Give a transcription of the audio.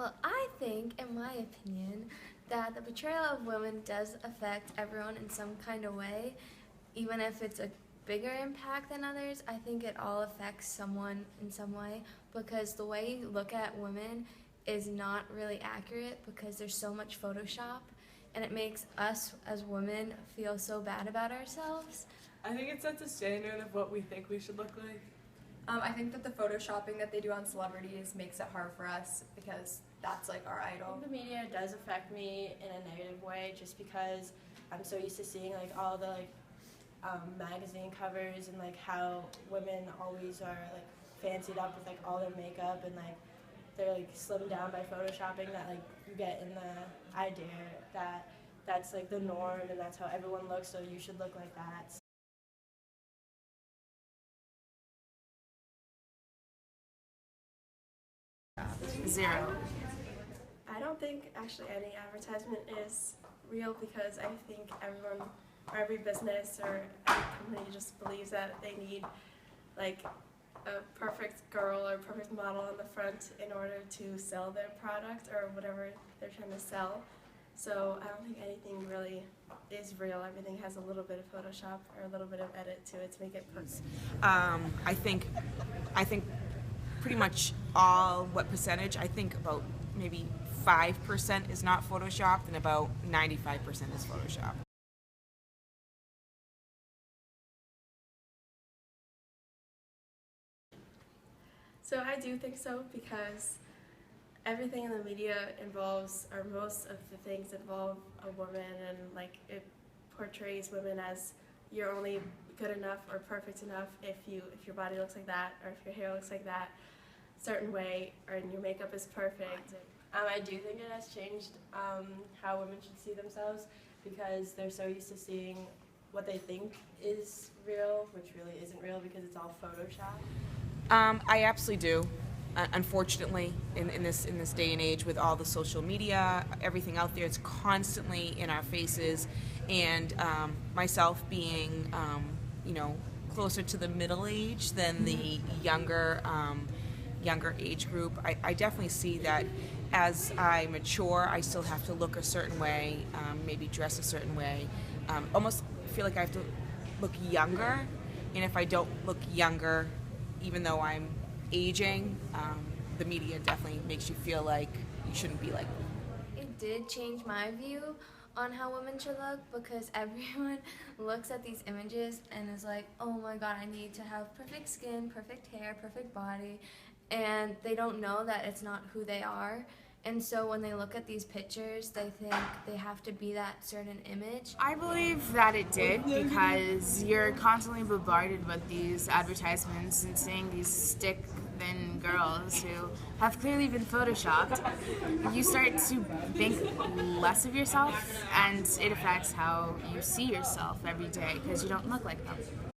Well, I think, in my opinion, that the portrayal of women does affect everyone in some kind of way, even if it's a bigger impact than others. I think it all affects someone in some way because the way you look at women is not really accurate because there's so much Photoshop, and it makes us as women feel so bad about ourselves. I think it sets a standard of what we think we should look like. I think that the photoshopping that they do on celebrities makes it hard for us because that's like our idol. The media does affect me in a negative way just because I'm so used to seeing like all the magazine covers and like how women always are like fancied up with like all their makeup and like they're like slimmed down by photoshopping, that like you get in the idea that that's like the norm and that's how everyone looks, so you should look like that. 0. I don't think actually any advertisement is real because I think everyone or every business or every company just believes that they need like a perfect girl or perfect model on the front in order to sell their product or whatever they're trying to sell. So I don't think anything really is real. Everything has a little bit of Photoshop or a little bit of edit to it to make it post. I think pretty much all, what percentage? I think about maybe 5% is not photoshopped and about 95% is photoshopped. So I do think so because everything in the media involves, or most of the things involve a woman, and like it portrays women as you're only good enough or perfect enough if your body looks like that, or if your hair looks like that certain way, or your makeup is perfect. I do think it has changed how women should see themselves because they're so used to seeing what they think is real, which really isn't real because it's all Photoshop. I absolutely do. Unfortunately, in this day and age with all the social media, everything out there, it's constantly in our faces. And myself being, closer to the middle age than the younger age group, I definitely see that as I mature, I still have to look a certain way, maybe dress a certain way. Almost feel like I have to look younger, and if I don't look younger, even though I'm aging, the media definitely makes you feel like you shouldn't be like me. It did change my view on how women should look because everyone looks at these images and is like, oh my god, I need to have perfect skin, perfect hair, perfect body, and they don't know that it's not who they are. And so when they look at these pictures, they think they have to be that certain image. I believe that it did because you're constantly bombarded with these advertisements and seeing these stick-thin girls who have clearly been photoshopped. You start to think less of yourself, and it affects how you see yourself every day because you don't look like them.